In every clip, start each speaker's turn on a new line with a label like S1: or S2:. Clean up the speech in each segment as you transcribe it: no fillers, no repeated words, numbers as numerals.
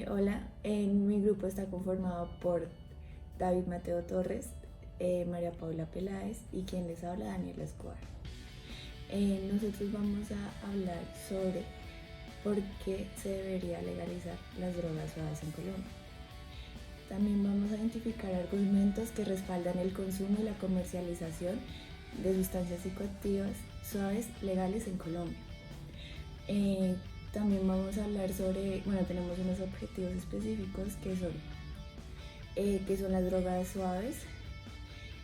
S1: Hola, en mi grupo está conformado por David Mateo Torres, María Paula Peláez y quien les habla, Daniela Escobar. Nosotros vamos a hablar sobre por qué se debería legalizar las drogas suaves en Colombia. También vamos a identificar argumentos que respaldan el consumo y la comercialización de sustancias psicoactivas suaves legales en Colombia. También vamos a hablar sobre, tenemos unos objetivos específicos que son las drogas suaves,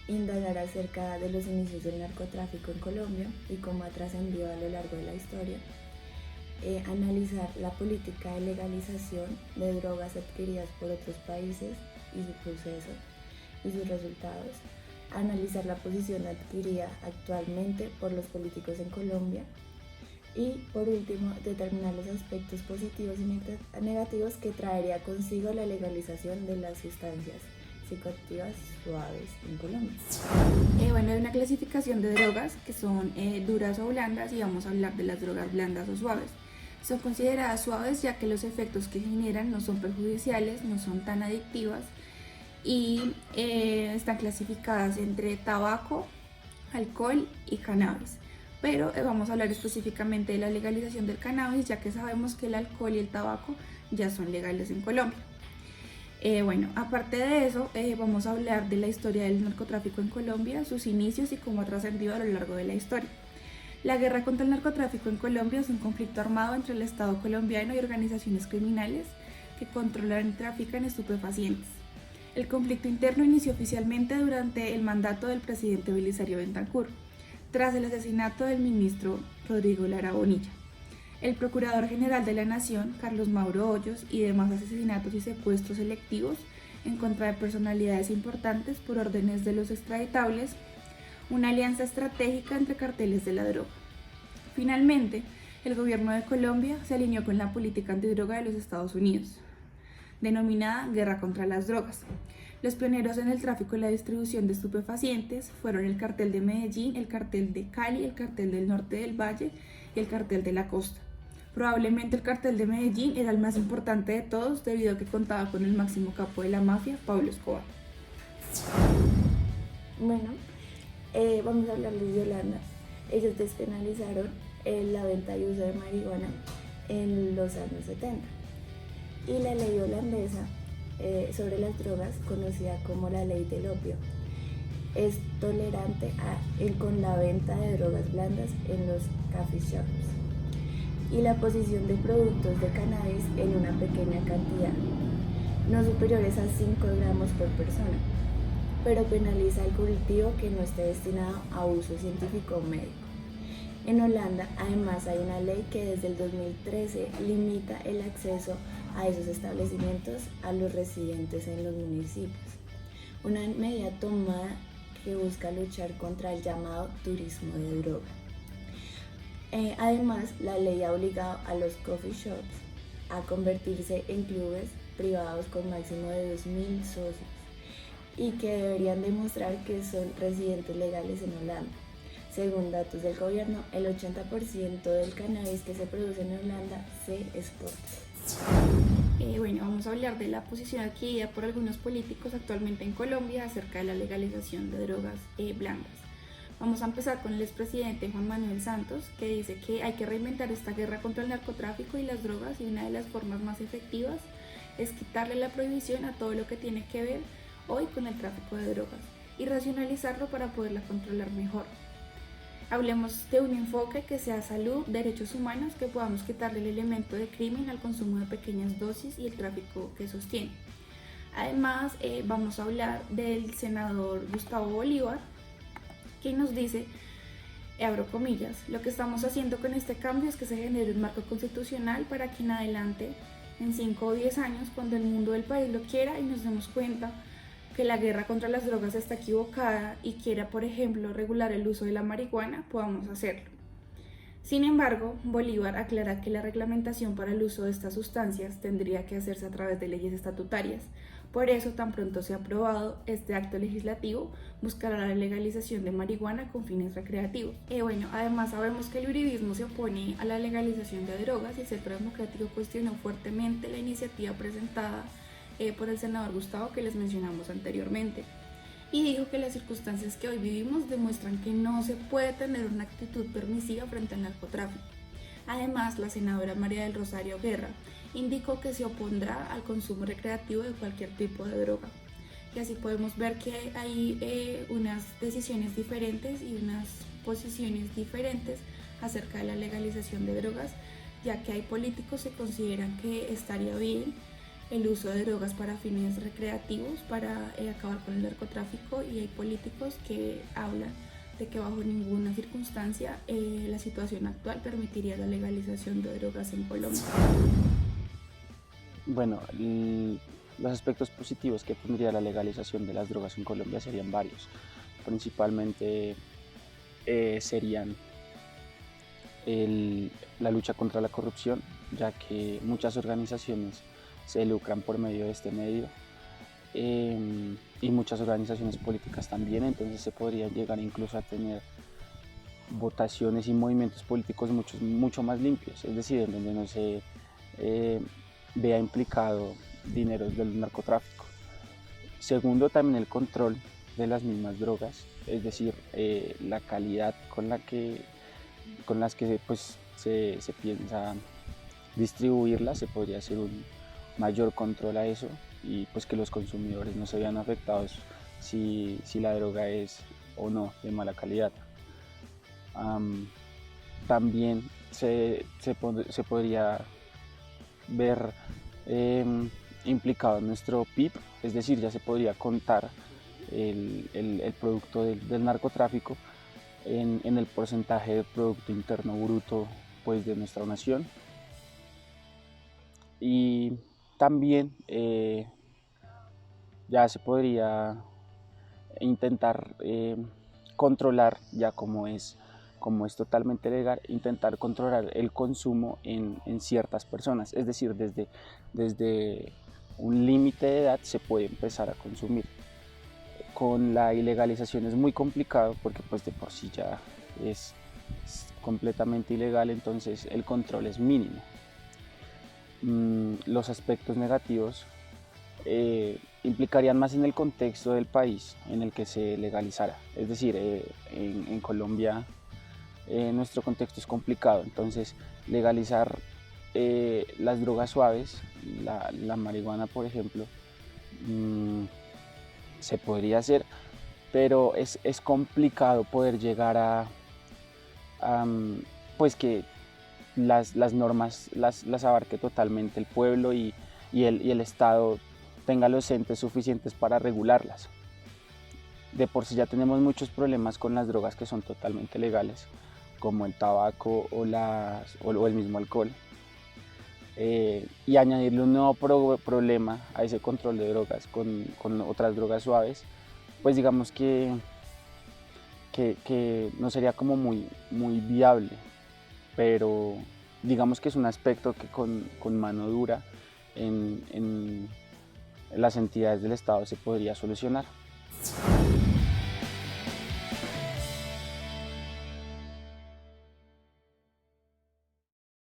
S1: indagar acerca de los inicios del narcotráfico en Colombia y cómo ha trascendido a lo largo de la historia, analizar la política de legalización de drogas adquiridas por otros países y su proceso y sus resultados, analizar la posición adquirida actualmente por los políticos en Colombia y, por último, determinar los aspectos positivos y negativos que traería consigo la legalización de las sustancias psicoactivas suaves en Colombia.
S2: Hay una clasificación de drogas que son duras o blandas, y vamos a hablar de las drogas blandas o suaves. Son consideradas suaves ya que los efectos que generan no son perjudiciales, no son tan adictivas y están clasificadas entre tabaco, alcohol y cannabis. Pero vamos a hablar específicamente de la legalización del cannabis, ya que sabemos que el alcohol y el tabaco ya son legales en Colombia. Aparte de eso, vamos a hablar de la historia del narcotráfico en Colombia, sus inicios y cómo ha trascendido a lo largo de la historia. La guerra contra el narcotráfico en Colombia es un conflicto armado entre el Estado colombiano y organizaciones criminales que controlan y trafican estupefacientes. El conflicto interno inició oficialmente durante el mandato del presidente Belisario Betancur, tras el asesinato del ministro Rodrigo Lara Bonilla. El Procurador General de la Nación, Carlos Mauro Hoyos, y demás asesinatos y secuestros selectivos en contra de personalidades importantes por órdenes de los extraditables, una alianza estratégica entre carteles de la droga. Finalmente, el gobierno de Colombia se alineó con la política antidroga de los Estados Unidos, denominada Guerra contra las Drogas. Los pioneros en el tráfico y la distribución de estupefacientes fueron el cartel de Medellín, el cartel de Cali, el cartel del norte del Valle y el cartel de la costa. Probablemente el cartel de Medellín era el más importante de todos debido a que contaba con el máximo capo de la mafia, Pablo Escobar.
S1: Vamos a hablarles de Holanda. Ellos despenalizaron la venta y uso de marihuana en los años 70. Y la ley holandesa sobre las drogas, conocida como la ley del opio, es tolerante con la venta de drogas blandas en los coffee shops y la posición de productos de cannabis en una pequeña cantidad, no superiores a 5 gramos por persona, pero penaliza el cultivo que no esté destinado a uso científico o médico. En Holanda, además, hay una ley que desde el 2013 limita el acceso a esos establecimientos a los residentes en los municipios. Una medida tomada que busca luchar contra el llamado turismo de droga. Además, la ley ha obligado a los coffee shops a convertirse en clubes privados con máximo de 2.000 socios y que deberían demostrar que son residentes legales en Holanda. Según datos del gobierno, el 80% del cannabis que se produce en Holanda se exporta.
S2: Vamos a hablar de la posición adquirida por algunos políticos actualmente en Colombia acerca de la legalización de drogas blandas. Vamos a empezar con el expresidente Juan Manuel Santos, que dice que hay que reinventar esta guerra contra el narcotráfico y las drogas, y una de las formas más efectivas es quitarle la prohibición a todo lo que tiene que ver hoy con el tráfico de drogas y racionalizarlo para poderla controlar mejor. Hablemos de un enfoque que sea salud, derechos humanos, que podamos quitarle el elemento de crimen al consumo de pequeñas dosis y el tráfico que sostiene. Además, vamos a hablar del senador Gustavo Bolívar, que nos dice, abro comillas, lo que estamos haciendo con este cambio es que se genere un marco constitucional para que en adelante, en 5 o 10 años, cuando el mundo del país lo quiera y nos demos cuenta que la guerra contra las drogas está equivocada y quiera, por ejemplo, regular el uso de la marihuana, podamos hacerlo. Sin embargo, Bolívar aclara que la reglamentación para el uso de estas sustancias tendría que hacerse a través de leyes estatutarias, Por eso, tan pronto se ha aprobado este acto legislativo, buscará la legalización de marihuana con fines recreativos. Además sabemos que el uribismo se opone a la legalización de drogas y el Centro Democrático cuestionó fuertemente la iniciativa presentada por el senador Gustavo que les mencionamos anteriormente. Y dijo que las circunstancias que hoy vivimos demuestran que no se puede tener una actitud permisiva frente al narcotráfico. Además, la senadora María del Rosario Guerra indicó que se opondrá al consumo recreativo de cualquier tipo de droga. Y así podemos ver que hay unas decisiones diferentes y unas posiciones diferentes acerca de la legalización de drogas, ya que hay políticos que consideran que estaría bien el uso de drogas para fines recreativos, para acabar con el narcotráfico, y hay políticos que hablan de que bajo ninguna circunstancia la situación actual permitiría la legalización de drogas en Colombia.
S3: Bueno, los aspectos positivos que tendría la legalización de las drogas en Colombia serían varios. Principalmente serían la lucha contra la corrupción, ya que muchas organizaciones se lucran por medio de este medio, y muchas organizaciones políticas también, entonces se podrían llegar incluso a tener votaciones y movimientos políticos mucho más limpios, es decir, en donde no se vea implicado dinero del narcotráfico. Segundo, también el control de las mismas drogas, es decir, la calidad con las que pues, se piensa distribuirlas, se podría hacer un mayor control a eso, y pues que los consumidores no se vean afectados si la droga es o no de mala calidad. También se podría ver implicado en nuestro PIB, es decir, ya se podría contar el producto del narcotráfico en el porcentaje de Producto Interno Bruto pues, de nuestra nación. Y también ya se podría intentar controlar, ya como es totalmente legal, intentar controlar el consumo en ciertas personas, es decir, desde un límite de edad se puede empezar a consumir. Con la ilegalización es muy complicado porque pues de por sí ya es completamente ilegal, entonces el control es mínimo. Los aspectos negativos implicarían más en el contexto del país en el que se legalizara, es decir, en Colombia nuestro contexto es complicado, entonces legalizar las drogas suaves, la marihuana por ejemplo, se podría hacer, pero es complicado poder llegar a pues que las normas las abarque totalmente el pueblo y el Estado tenga los entes suficientes para regularlas. De por sí ya tenemos muchos problemas con las drogas que son totalmente legales, como el tabaco o el mismo alcohol. Y añadirle un nuevo problema a ese control de drogas con otras drogas suaves, pues digamos que no sería como muy viable, pero digamos que es un aspecto que con mano dura en las entidades del Estado se podría solucionar.